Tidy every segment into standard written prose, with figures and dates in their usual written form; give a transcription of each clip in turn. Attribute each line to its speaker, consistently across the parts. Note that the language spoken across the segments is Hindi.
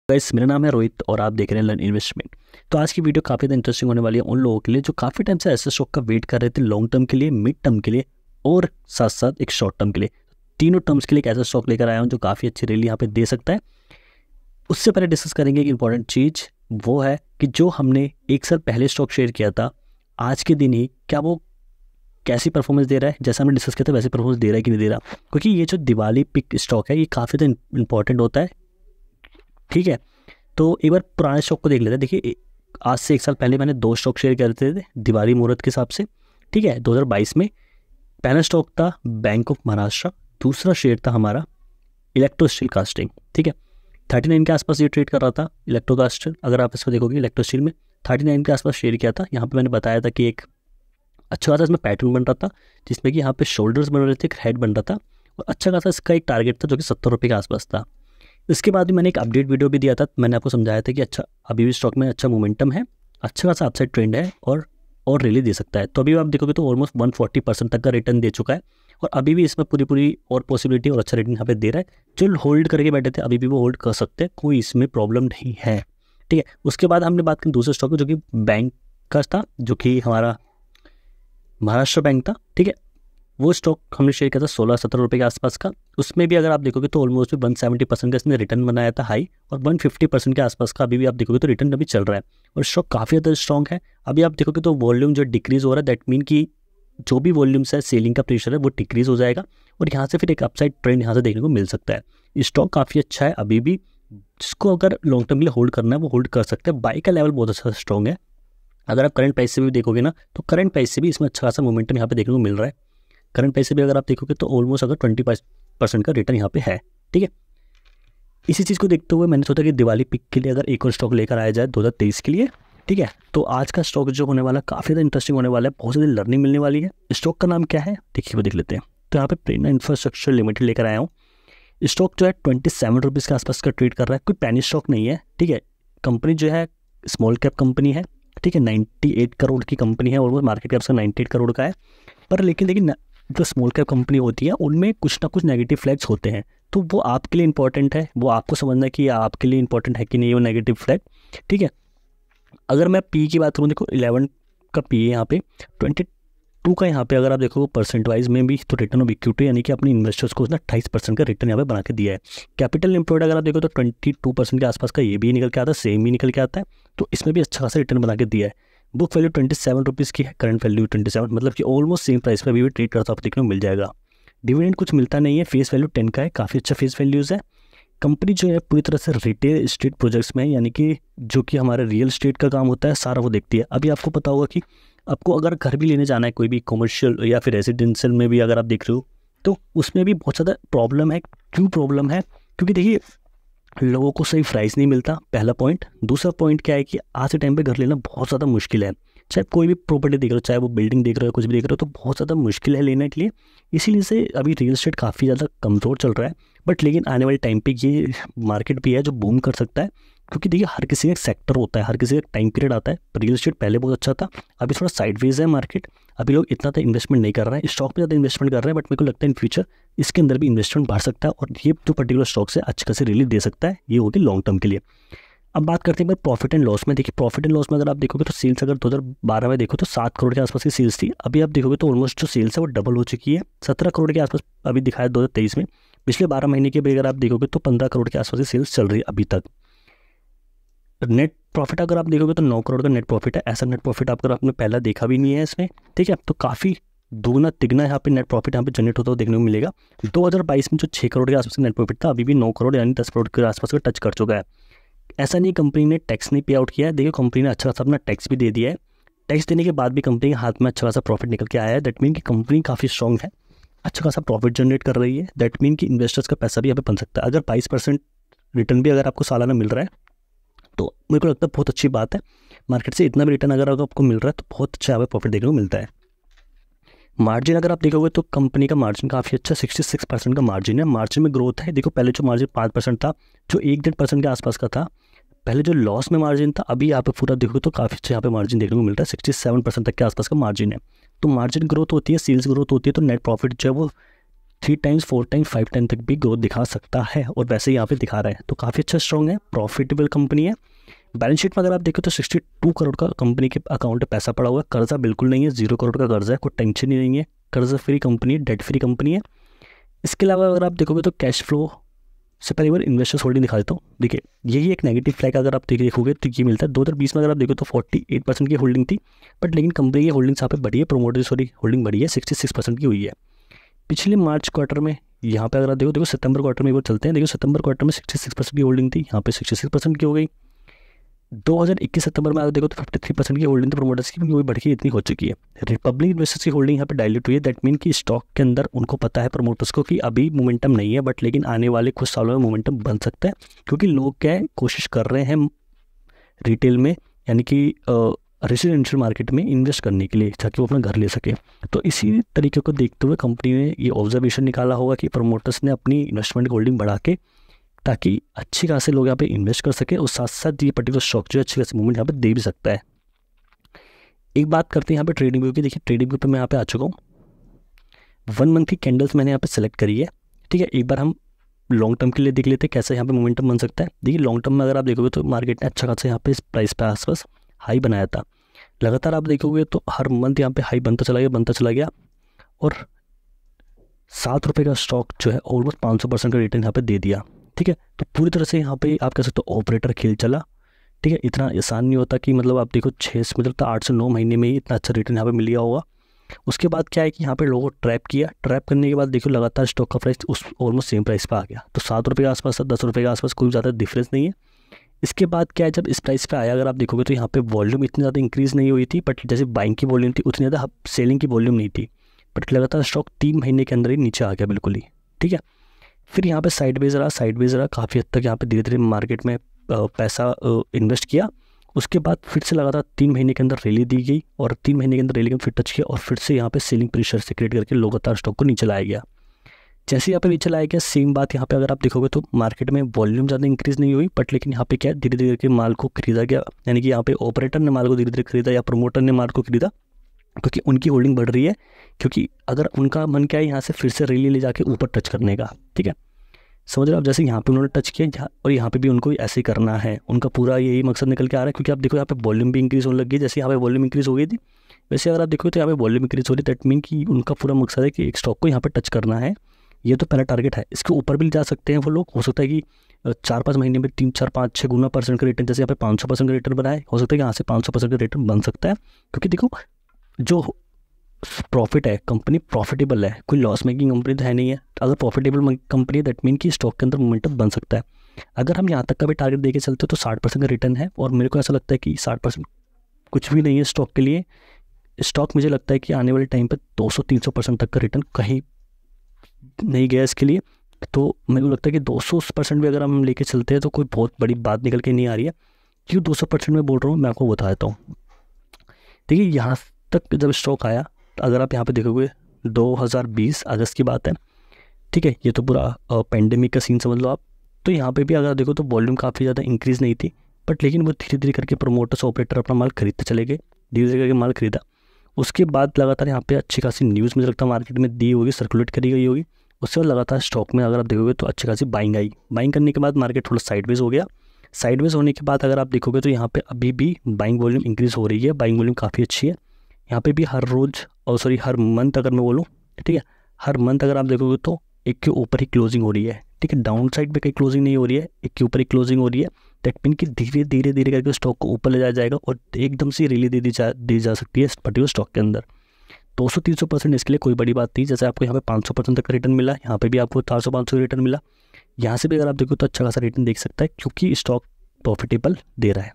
Speaker 1: गाइस, मेरा नाम है रोहित और आप देख रहे हैं लर्न इन्वेस्टमेंट। तो आज की वीडियो काफ़ी ज़्यादा इंटरेस्टिंग होने वाली है उन लोगों के लिए जो काफ़ी टाइम से ऐसे स्टॉक का वेट कर रहे थे, लॉन्ग टर्म के लिए, मिड टर्म के लिए और साथ साथ एक शॉर्ट टर्म के लिए। तीनों टर्म्स के लिए एक ऐसा स्टॉक लेकर आया हूँ जो काफ़ी अच्छी रैली यहाँ पे दे सकता है। उससे पहले डिस्कस करेंगे एक इंपॉर्टेंट चीज़, वो है कि जो हमने एक साल पहले स्टॉक शेयर किया था, आज के दिन ही क्या वो कैसी परफॉर्मेंस दे रहा है, जैसा हमने डिस्कस किया था वैसे परफॉर्मेंस दे रहा है कि नहीं दे रहा। क्योंकि ये जो दिवाली पिक स्टॉक है ये काफ़ी ज़्यादा इंपॉर्टेंट होता है। ठीक है, तो एक बार पुराने स्टॉक को देख लेते हैं। देखिए, आज से एक साल पहले मैंने 2 स्टॉक शेयर करते थे दिवाली मुहूर्त के हिसाब से। ठीक है, 2022 में पहला स्टॉक था बैंक ऑफ महाराष्ट्र, दूसरा शेयर था हमारा इलेक्ट्रो स्टील कास्टिंग। ठीक है, 39 के आसपास ये ट्रेड कर रहा था इलेक्ट्रो कास्टिंग। अगर आप इसको देखोगे इलेक्ट्रो स्टील में 39 के आसपास शेयर किया था। यहाँ पे मैंने बताया था कि एक अच्छा खासा इसमें पैटर्न बन रहा था, जिसमें कि यहाँ पे शोल्डर्स बन रहे थे, एक हेड बन रहा था और अच्छा खासा इसका एक टारगेट था जो कि 70 रुपये के आसपास था। इसके बाद भी मैंने एक अपडेट वीडियो भी दिया था, मैंने आपको समझाया था कि अच्छा अभी भी स्टॉक में अच्छा मोमेंटम है, अच्छा खासा अपसाइड ट्रेंड है और रैली दे सकता है। तो अभी आप देखोगे तो ऑलमोस्ट 140% तक का रिटर्न दे चुका है और अभी भी इसमें पूरी और पॉसिबिलिटी और अच्छा रिटर्न यहाँ पे दे रहा है। जो होल्ड करके बैठे थे अभी भी वो होल्ड कर सकते हैं, कोई इसमें प्रॉब्लम नहीं है। ठीक है, उसके बाद हमने बात की दूसरे स्टॉक की जो कि बैंक का था, जो कि हमारा महाराष्ट्र बैंक था। ठीक है, वो स्टॉक हमने शेयर किया था 16-17 रुपये के आसपास का। उसमें भी अगर आप देखोगे तो ऑलमोस्ट 170% का इसने रिटर्न बनाया था हाई, और 150% के आसपास का अभी भी आप देखोगे तो रिटर्न अभी चल रहा है और स्टॉक काफ़ी ज़्यादा स्ट्रॉन्ग है। अभी आप देखोगे तो वॉल्यूम जो डिक्रीज हो रहा है, दैट मीन कि जो भी वॉल्यूम्स है, सेलिंग का प्रेशर है वो डिक्रीज हो जाएगा और यहाँ से फिर एक अपसाइड ट्रेंड यहाँ से देखने को मिल सकता है। स्टॉक काफ़ी अच्छा है अभी भी, जिसको अगर लॉन्ग टर्म के लिए होल्ड करना है वो होल्ड कर सकते हैं। बाई का लेवल बहुत अच्छा स्ट्रॉन्ग है। अगर आप करंट प्राइस से भी देखोगे ना, तो करंट प्राइस से भी इसमें अच्छा खासा मोमेंटम यहाँ पे देखने को मिल रहा है। करंट प्राइस से भी अगर आप देखोगे तो ऑलमोस्ट अगर 20% का रिटर्न यहाँ पे है। ठीक है, इसी चीज़ को देखते हुए मैंने सोचा कि दिवाली पिक के लिए अगर एक और स्टॉक लेकर आया जाए 2023 के लिए। ठीक है, तो आज का स्टॉक जो होने वाला काफ़ी ज़्यादा इंटरेस्टिंग होने वाला है, बहुत ज़्यादा लर्निंग मिलने वाली है। स्टॉक का नाम क्या है देखिए, वो देख लेते हैं। तो यहाँ पे प्रेरणा इंफ्रास्ट्रक्चर लिमिटेड लेकर आया हूँ। स्टॉक जो है 27 रुपीज़ के आसपास का ट्रेड कर रहा है, कोई पैनी स्टॉक नहीं है। ठीक है, कंपनी जो है स्मॉल कैप कंपनी है। ठीक है, 98 करोड़ की कंपनी है, ऑलमोस्ट मार्केट कैप से 98 करोड़ का है। पर लेकिन जो स्मॉल कैप कंपनी होती है उनमें कुछ ना कुछ नेगेटिव फ्लैग्स होते हैं, तो वो आपके लिए इंपॉर्टेंट है, वो आपको समझना है कि आपके लिए इंपॉर्टेंट है कि नहीं वो नेगेटिव फ्लैग। ठीक है, अगर मैं पी की बात करूँ, देखो 11 का पी है यहाँ पे, 22 का यहाँ पे अगर आप देखो परसेंट वाइज में भी, तो रिटर्न ऑफ इक्विटी यानी कि अपने इन्वेस्टर्स को ना 28% का रिटर्न यहाँ पे बना के दिया है। कैपिटल एम्प्लॉयड अगर आप देखो तो 22% के आसपास का ये भी निकल के आता है, सेम भी निकल के आता है, तो इसमें भी अच्छा खासा रिटर्न बना के दिया है। बुक वैल्यू 27 रुपीज़ की है, करंट वैल्यू 27, मतलब कि ऑलमोस्ट सेम प्राइस पर अभी भी ट्रेड करता आपको देखने को मिल जाएगा। डिविडेंड कुछ मिलता नहीं है, फेस वैल्यू 10 का है, काफ़ी अच्छा फेस वैल्यूज़ है। कंपनी जो है पूरी तरह से रिटेल एस्टेट प्रोजेक्ट्स में, यानी कि जो कि हमारे रियल एस्टेट का काम होता है, सारा वो देखती है। अभी आपको पता होगा कि आपको अगर घर भी लेने जाना है, कोई भी कमर्शियल या फिर रेजिडेंशियल में भी अगर आप देख रहे हो, तो उसमें भी बहुत ज़्यादा प्रॉब्लम है। क्यों प्रॉब्लम है? क्योंकि देखिए लोगों को सही प्राइस नहीं मिलता, पहला पॉइंट। दूसरा पॉइंट क्या है कि आज के टाइम पे घर लेना बहुत ज़्यादा मुश्किल है। चाहे कोई भी प्रॉपर्टी देख रहे हो, चाहे वो बिल्डिंग देख रहे हो, कुछ भी देख रहे हो, तो बहुत ज़्यादा मुश्किल है लेने के लिए। इसीलिए से अभी रियल एस्टेट काफ़ी ज़्यादा कमज़ोर चल रहा है। बट लेकिन आने वाले टाइम पे ये मार्केट भी है जो बूम कर सकता है, क्योंकि देखिए हर किसी का एक सेक्टर होता है, हर किसी का एक टाइम पीरियड आता है। रियल एस्टेट पहले बहुत अच्छा था, अभी थोड़ा साइडवेज है मार्केट। अभी लोग इतना तो इन्वेस्टमेंट नहीं कर रहे हैं, स्टॉक पे ज़्यादा इन्वेस्टमेंट कर रहे हैं, बट मेरे को लगता है इन फ्यूचर इसके अंदर भी इन्वेस्टमेंट बढ़ सकता है और ये जो पर्टिकुलर स्टॉक से अच्छी खासी रिलीज दे सकता है। ये होगी लॉन्ग टर्म के लिए। अब बात करते हैं प्रॉफिट एंड लॉस में। देखिए प्रॉफिट एंड लॉस में अगर आप देखोगे तो सेल्स अगर 2012 में देखो तो 7 करोड़ के आसपास की सेल्स थी। अभी आप देखोगे तो ऑलमोस्ट जो सेल्स है वो डबल हो चुकी है, 17 करोड़ के आसपास अभी दिखाया 2023 में। पिछले 12 महीने के भी अगर आप देखोगे तो 15 करोड़ के आसपास की सेल्स चल रही है अभी तक। नेट प्रॉफिट अगर आप देखोगे तो 9 करोड़ का नेट प्रॉफिट है। ऐसा नेट प्रॉफिट आपने पहला देखा भी नहीं है इसमें। ठीक है, तो काफ़ी दोगुना तिगना यहाँ पे नेट प्रॉफिट यहाँ पे जनरेट होता हुआ देखने को मिलेगा। 2022 में जो 6 करोड़ के आसपास का नेट प्रॉफिट था, अभी भी 9 करोड़ यानी 10 करोड़ के आसपास का टच कर चुका है। ऐसा नहीं कंपनी ने टैक्स नहीं पे आउट किया है, देखिए कंपनी ने अच्छा खासा अपना टैक्स भी दे दिया है। टैक्स देने के बाद भी कंपनी के हाथ में अच्छा खासा प्रॉफिट निकल के आया है। दैट मीन कि कंपनी काफ़ी स्ट्रॉन्ग है, अच्छा खासा प्रॉफिट जनरेट कर रही है। दैट मीन कि इन्वेस्टर्स का पैसा भी यहाँ पे बन सकता है। अगर 22% रिटर्न भी अगर आपको सालाना मिल रहा है तो मेरे को लगता है बहुत अच्छी बात है। मार्केट से इतना भी रिटर्न अगर आपको मिल रहा है तो बहुत अच्छा यहाँ पे प्रॉफिट देखने को मिलता है। मार्जिन अगर आप देखोगे तो कंपनी का मार्जिन काफ़ी अच्छा 66% का मार्जिन है। मार्जिन में ग्रोथ है। देखो पहले जो मार्जिन 5% था, जो 1-1.5% के आसपास का था, पहले जो लॉस में मार्जिन था, अभी यहाँ पे पूरा देखोगे तो काफ़ी अच्छा यहाँ पे मार्जिन देखने को मिलता है। 67% तक के आसपास का मार्जिन है। तो मार्जिन ग्रोथ होती है, सेल्स ग्रोथ होती है, तो नेट प्रॉफिट जो है वो 3 टाइम्स 4 टाइम्स 5 टाइम तक भी ग्रोथ दिखा सकता है, और वैसे ही यहाँ पे दिखा रहा है। तो काफ़ी अच्छा स्ट्रॉन्ग है, प्रॉफिटेबल कंपनी है। बैलेंस शीट में अगर आप देखो तो 62 करोड़ का कंपनी के अकाउंट में पैसा पड़ा हुआ है, कर्जा बिल्कुल नहीं है, 0 करोड़ का कर्जा है, कोई टेंशन ही नहीं है, कर्जा फ्री कंपनी है, डेट फ्री कंपनी है। इसके अलावा अगर आप देखोगे तो कैश फ्लो से पहले बार इन्वेस्टर्स होल्डिंग दिखा देता हूँ। देखिए यही एक नेगेटिव फ्लैग अगर आप देखोगे तो ये मिलता है। 2020 में अगर आप देखो तो 48% की होल्डिंग थी, बट लेकिन कंपनी की होल्डिंग्स यहाँ पे बढ़ी है, प्रोमोटर होल्डिंग बढ़ी है, 66% की हुई है। पिछले मार्च क्वार्टर में यहाँ पे अगर आप देखो सितंबर क्वार्टर में वो चलते हैं, देखो सितंबर क्वार्टर में 66% की होल्डिंग थी, यहाँ पे 66% की हो गई। 2021 सितंबर में आप देखो तो 53% की होल्डिंग थी प्रोमोटर्स की, वो बढ़ के इतनी हो चुकी है। रिपब्लिक इन्वेस्टर्स की होल्डिंग यहाँ पे डायल्यूट हुई है। दैट मीन कि स्टॉक के अंदर उनको पता है प्रोमोटर्स को कि अभी मोमेंटम नहीं है, बट लेकिन आने वाले कुछ सालों में मोमेंटम बन सकता है, क्योंकि लोग क्या है कोशिश कर रहे हैं रिटेल में, यानी कि रेजिडेंशियल मार्केट में इन्वेस्ट करने के लिए, ताकि वो अपना घर ले सके। तो इसी तरीके को देखते हुए कंपनी ने ये ऑब्जर्वेशन निकाला होगा कि प्रोमोटर्स ने अपनी इन्वेस्टमेंट होल्डिंग बढ़ा के, ताकि अच्छी खासे लोग यहाँ पे इन्वेस्ट कर सके, और साथ साथ ये पर्टिकुलर स्टॉक जो है अच्छी खासी मूवमेंट यहाँ पे दे भी सकता है। एक बात करते हैं यहाँ पे ट्रेडिंग व्यू की। देखिए ट्रेडिंग व्यू पे मैं यहाँ पे आ चुका हूँ। 1 मंथ की कैंडल्स मैंने यहाँ पे सेलेक्ट करी है, ठीक है। एक बार हम लॉन्ग टर्म के लिए देख लेते हैं कैसे यहाँ पे मोमेंटम बन सकता है। देखिए लॉन्ग टर्म में अगर आप देखोगे तो मार्केट ने अच्छा खासा यहाँ पे इस प्राइस पे आसपास हाई बनाया था। लगातार आप देखोगे तो हर मंथ यहाँ पे हाई बनता चला गया, और 7 रुपये का स्टॉक जो है ऑलमोस्ट 500% का रिटर्न यहाँ पे दे दिया, ठीक है। तो पूरी तरह से यहाँ पे आप कह सकते हो ऑपरेटर खेल चला, ठीक है। इतना आसान नहीं होता कि मतलब आप देखो 8 से 9 महीने में ही इतना अच्छा रिटर्न यहाँ पे मिल गया होगा। उसके बाद क्या है कि यहाँ पे लोगों को ट्रैप किया, ट्रैप करने के बाद देखो लगातार स्टॉक का प्राइस उस ऑलमोस्ट सेम प्राइस पे आ गया। तो 7 रुपये के आसपास 10 रुपये के आसपास कोई ज़्यादा डिफरेंस नहीं है। इसके बाद क्या है, जब इस प्राइस पे आया अगर आप देखोगे तो यहाँ पे वॉल्यूम इतनी ज़्यादा इंक्रीज़ नहीं हुई थी, बट जैसे बाइंग की वॉल्यूम थी उतनी ज़्यादा सेलिंग की वॉल्यूम नहीं थी, बट लगातार स्टॉक 3 महीने के अंदर ही नीचे आ गया बिल्कुल ही, ठीक है। फिर यहाँ पे साइडवेज रहा काफ़ी हद तक यहाँ पे धीरे धीरे मार्केट में पैसा इन्वेस्ट किया। उसके बाद फिर से लगातार 3 महीने के अंदर रैली दी गई, और 3 महीने के अंदर रैली में फिर टच किया, और फिर से यहाँ पे सेलिंग प्रेशर से क्रिएट करके लगातार स्टॉक को नीचे लाया गया। जैसे यहाँ पे नीचे लाया गया, सेम बात यहाँ पे अगर आप देखोगे तो मार्केट में वॉल्यूम ज़्यादा इंक्रीज़ नहीं हुई, बट लेकिन यहाँ पे क्या है धीरे धीरे करके माल को खरीदा गया, यानी कि यहाँ पे ऑपरेटर ने माल को धीरे धीरे खरीदा या प्रमोटर ने माल को खरीदा, क्योंकि उनकी होल्डिंग बढ़ रही है। क्योंकि अगर उनका मन क्या है यहाँ से फिर से रैली ले जाके ऊपर टच करने का, ठीक है, समझ रहे हो आप। जैसे यहाँ पे उन्होंने टच किया और यहाँ पे भी उनको ऐसे ही करना है, उनका पूरा यही मकसद निकल के आ रहा है। क्योंकि आप देखो यहाँ पे वॉल्यूम भी इंक्रीज़ होने लगी है, जैसे यहाँ पे वॉल्यूम इंक्रीज़ हो गई थी, वैसे अगर आप देखोगे तो यहाँ पे वॉल्यूम इंक्रीज़ हो रही है। दैट मीन कि उनका पूरा मकसद है कि एक स्टॉक को यहाँ पे टच करना है। ये तो पहला टारगेट है, इसके ऊपर भी जा सकते हैं वो लोग। हो सकता है कि 4-5 महीने में 3-4-5-6 गुना परसेंट का रिटर्न, जैसे यहाँ पे 500% का रिटर्न बनाए, हो सकता है कि यहाँ से 500% का रिटर्न बन सकता है। क्योंकि देखो जो प्रॉफिट है, कंपनी प्रॉफिटेबल है, कोई लॉस मेकिंग कंपनी तो है नहीं है। अगर प्रॉफिटेबल कंपनी है दैट मीन कि स्टॉक के अंदर मोमेंटम बन सकता है। अगर हम यहाँ तक का भी टारगेट देके चलते तो 60% का रिटर्न है, और मेरे को ऐसा लगता है कि 60% कुछ भी नहीं है स्टॉक के लिए। स्टॉक मुझे लगता है कि आने वाले टाइम पर 200-300% तक का रिटर्न कहीं नहीं गया इसके लिए। तो मेरे को लगता है कि 200% भी अगर हम लेके चलते हैं तो कोई बहुत बड़ी बात निकल के नहीं आ रही है। क्यों 200% में बोल रहा हूँ मैं आपको बता देता हूँ। देखिए यहाँ तक जब स्टॉक आया, अगर आप यहाँ पे देखोगे 2020 अगस्त की बात है, ठीक है। ये तो पूरा पेंडेमिक का सीन समझ लो आप। तो यहाँ पे भी अगर देखो तो वॉल्यूम काफ़ी ज़्यादा इंक्रीज़ नहीं थी, बट लेकिन वो धीरे धीरे करके प्रमोटर्स ऑपरेटर अपना माल खरीदते चले गए, धीरे धीरे करके माल खरीदा। उसके बाद लगातार यहाँ पे अच्छी खासी न्यूज़ मुझे लगता है मार्केट में दी होगी, सर्कुलेट करी गई होगी। उसके बाद लगातार स्टॉक में अगर आप देखोगे तो अच्छी खासी बाइंग आई। बाइंग करने के बाद मार्केट थोड़ा साइडवेज हो गया। साइडवेज होने के बाद अगर आप देखोगे तो यहाँ पे अभी भी बाइंग वॉल्यूम इंक्रीज़ हो रही है, बाइंग वॉल्यूम काफ़ी अच्छी है। यहाँ पे भी हर रोज़ और सॉरी हर मंथ अगर मैं बोलूँ, ठीक है, हर मंथ अगर आप देखोगे तो एक के ऊपर ही क्लोजिंग हो रही है, ठीक है। डाउन साइड पे कहीं क्लोजिंग नहीं हो रही है, एक के ऊपर ही क्लोजिंग हो रही है। दैट मीन कि धीरे धीरे धीरे करके स्टॉक को ऊपर ले जाया जाएगा, और एकदम से रिलीज दी जा सकती है इस पर्टिकुलर स्टॉक के अंदर। 200-300% इसके लिए कोई बड़ी बात नहीं। जैसे आपको यहाँ पे 500% तक का रिटर्न मिला, यहाँ पे भी आपको 400-500 रिटर्न मिला। यहाँ से भी अगर आप देखो तो अच्छा खासा रिटर्न देख सकता है, क्योंकि स्टॉक प्रॉफिटेबल दे रहा है।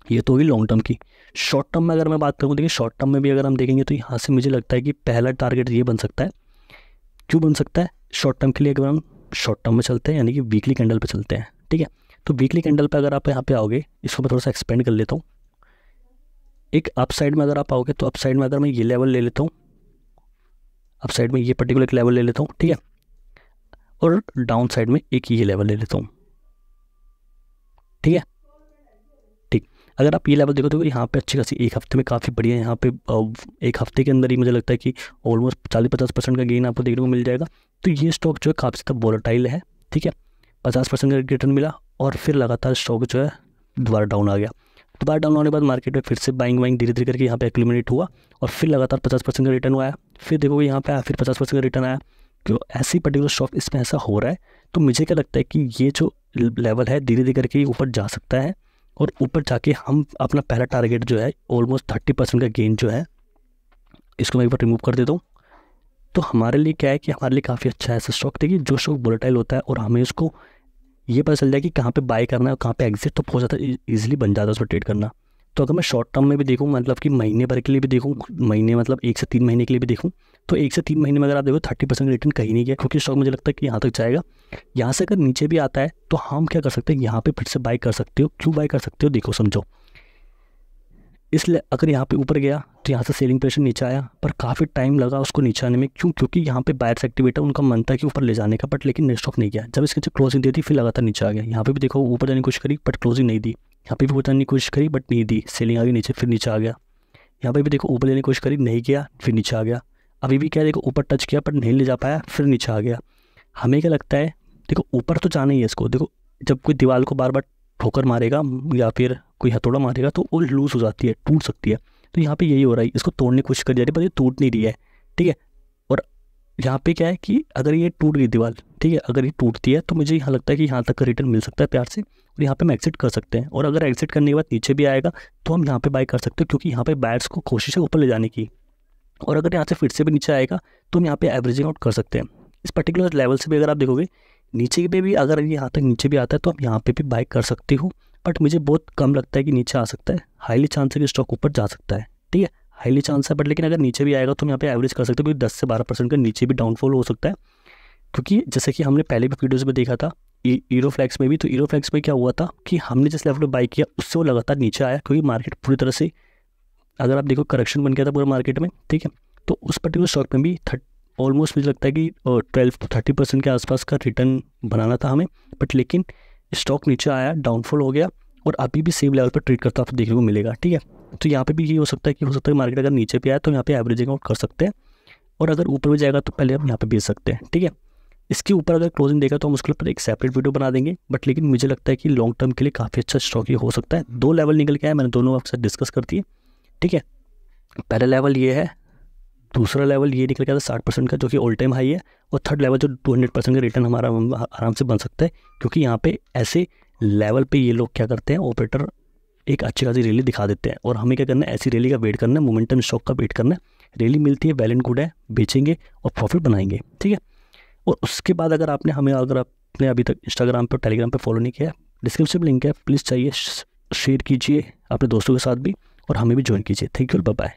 Speaker 1: ये तो होगी लॉन्ग टर्म की। शॉर्ट टर्म में अगर मैं बात करूँ, देखिए शॉर्ट टर्म में भी अगर हम देखेंगे तो यहाँ से मुझे लगता है कि पहला टारगेट ये बन सकता है। क्यों बन सकता है शॉर्ट टर्म के लिए? अगर हम शॉर्ट टर्म में चलते हैं, यानी कि वीकली कैंडल पे चलते हैं, ठीक है। तो वीकली कैंडल पे अगर आप यहाँ पे आओगे, इसको मैं थोड़ा सा एक्सपेंड कर लेता हूँ। एक अप साइड में अगर आप आओगे तो अप साइड में अगर मैं ये लेवल ले लेता हूँ, अप साइड में ये पर्टिकुलर लेवल ले लेता हूँ, ठीक है, और डाउन साइड में एक ये लेवल ले लेता हूँ, ठीक है। ठीक, अगर आप ये लेवल देखो तो यहाँ पे अच्छी खासी एक हफ्ते में काफ़ी बढ़िया है। यहाँ पे एक हफ्ते के अंदर ही मुझे लगता है कि ऑलमोस्ट 40-50% का गेन आपको देखने को मिल जाएगा। तो ये स्टॉक जो है काफ़ी ज़्यादा वोलेटाइल है, ठीक है। 50% का रिटर्न मिला और फिर लगातार स्टॉक जो है दोबारा डाउन आ गया। दोबारा डाउन होने के बाद मार्केट में फिर से बाइंग वाइंग धीरे धीरे करके यहाँ पे एक्यूमुलेट हुआ और फिर लगातार 50% का रिटर्न आया। फिर देखो यहाँ पे आया, फिर 50% का रिटर्न आया। क्यों ऐसी पर्टिकुलर स्टॉक इसमें ऐसा हो रहा है? तो मुझे क्या लगता है कि ये जो लेवल है धीरे धीरे करके ऊपर जा सकता है और ऊपर जाके हम अपना पहला टारगेट जो है ऑलमोस्ट 30% का गेन जो है, इसको मैं एक बार रिमूव कर देता हूँ। तो हमारे लिए क्या है कि हमारे लिए काफ़ी अच्छा है ऐसा स्टॉक। देखिए जो स्टॉक वोलेटाइल होता है और हमें उसको ये पता चल जाए कि कहाँ पे बाय करना है और कहाँ पे एग्जिट, तो बहुत ज़्यादा ईजिली बन जाता है उसको ट्रेड करना। तो अगर मैं शॉर्ट टर्म में भी देखूँ, मतलब कि महीने भर के लिए भी देखूँ, महीने मतलब 1 से 3 महीने के लिए भी देखूँ, तो 1 से 3 महीने में अगर आप देखो 30% रिटर्न कहीं नहीं गया, क्योंकि स्टॉक मुझे लगता है कि यहाँ तक जाएगा। यहाँ से अगर नीचे भी आता है तो हम क्या कर सकते हैं, यहाँ पे फिर से बाय कर सकते हो। क्यों बाय कर सकते हो, देखो समझो। इसलिए अगर यहाँ पे ऊपर गया तो यहाँ से सेलिंग प्रेशर नीचे आया, पर काफ़ी टाइम लगा उसको नीचे आने में। क्यों? क्योंकि यहाँ पे बायर्स एक्टिवेट है, उनका मन था कि ऊपर ले जाने का, बट लेकिन स्टॉक नहीं गया। जब इसके क्लोजिंग दी थी फिर लगातार नीचे आ गया। यहाँ पे भी देखो ऊपर जाने की कोशिश करी बट क्लोजिंग नहीं दी, यहाँ पे भी ऊपर जाने की कोशिश करी बट नहीं दी, सेलिंग आ गई नीचे, फिर नीचे आ गया। यहाँ पे भी देखो ऊपर लेने की कोशिश करी, नहीं गया, फिर नीचे आ गया। अभी भी क्या देखो ऊपर टच किया पर नहीं ले जा पाया, फिर नीचे आ गया। हमें क्या लगता है, देखो ऊपर तो जाना ही है इसको। देखो जब कोई दीवार को बार बार ठोकर मारेगा या फिर कोई हथौड़ा मारेगा तो वो लूज हो जाती है, टूट सकती है। तो यहाँ पे यही हो रहा है, इसको तोड़ने की कोशिश कर जा रही है पर ये टूट नहीं रही है, ठीक है। और यहाँ पे क्या है कि अगर ये टूट गई दीवार, ठीक है, अगर ये टूटती है तो मुझे यहाँ लगता है कि यहाँ तक का रिटर्न मिल सकता है प्यार से, और यहाँ पे हम एग्जिट कर सकते हैं। और अगर एग्जिट करने के बाद नीचे भी आएगा तो हम यहाँ पे बाय कर सकते हैं, क्योंकि यहाँ पे बायर्स को कोशिश है ऊपर ले जाने की। और अगर यहाँ से फिर से भी नीचे आएगा तो हम यहाँ पे एवरेजिंग आउट कर सकते हैं। इस पर्टिकुलर लेवल से भी अगर आप देखोगे नीचे पे भी, अगर यहाँ तक नीचे भी आता है तो आप यहाँ पे भी बाय कर सकते हो, बट मुझे बहुत कम लगता है कि नीचे आ सकता है। हाईली चांस है कि स्टॉक ऊपर जा सकता है, ठीक है, हाईली चांस है। बट लेकिन अगर नीचे भी आएगा तो हम यहाँ पे एवरेज कर सकते हैं, क्योंकि 10 से 12% का नीचे भी डाउनफॉल हो सकता है। क्योंकि जैसे कि हमने पहले भी वीडियोज़ में देखा था ईरोफ्लेक्स में भी, तो ईरोफ्लेक्स में क्या हुआ था कि हमने जिस लेवल पर बाई किया उससे वो लगातार नीचे आया, क्योंकि मार्केट पूरी तरह से, अगर आप देखो, करेक्शन बन गया था पूरा मार्केट में, ठीक है। तो उस पर्टिकुलर स्टॉक में भी ऑलमोस्ट मुझे लगता है कि 12 to 30% के आसपास का रिटर्न बनाना था हमें, बट लेकिन स्टॉक नीचे आया, डाउनफॉल हो गया और अभी भी सेम लेवल पर ट्रेड करता आपको देखने को मिलेगा, ठीक है। तो यहाँ पे भी ये हो सकता है मार्केट अगर नीचे पे आया तो यहाँ पे एवरेजिंग आउट कर सकते हैं, और अगर ऊपर भी जाएगा तो पहले हम यहाँ पे बेच सकते हैं, ठीक है। इसके ऊपर अगर क्लोजिंग देगा तो हम उसके ऊपर एक सेपरेट वीडियो बना देंगे, बट लेकिन मुझे लगता है कि लॉन्ग टर्म के लिए काफ़ी अच्छा स्टॉक ये हो सकता है। 2 लेवल निकल के आया, मैंने दोनों आपके साथ डिस्कस कर दिए, ठीक है। पहला लेवल ये है, दूसरा लेवल ये निकल गया था 60% का, जो कि ऑल टाइम हाई है, और थर्ड लेवल जो 200% का रिटर्न हमारा आराम से बन सकता है। क्योंकि यहाँ पे ऐसे लेवल पे ये लोग क्या करते हैं, ऑपरेटर एक अच्छी खासी रैली दिखा देते हैं, और हमें क्या करना है, ऐसी रैली का वेट करना है, मोमेंटम स्टॉक का वेट करना है। रैली मिलती है, वेल एंड गुड है, बेचेंगे और प्रॉफिट बनाएंगे, ठीक है। और उसके बाद अगर आपने अभी तक इंस्टाग्राम पर, टेलीग्राम पर फॉलो नहीं किया, डिस्क्रिप्शन में लिंक है, प्लीज़ चाहिए शेयर कीजिए अपने दोस्तों के साथ भी, और हमें भी ज्वाइन कीजिए। Thank you, bye bye.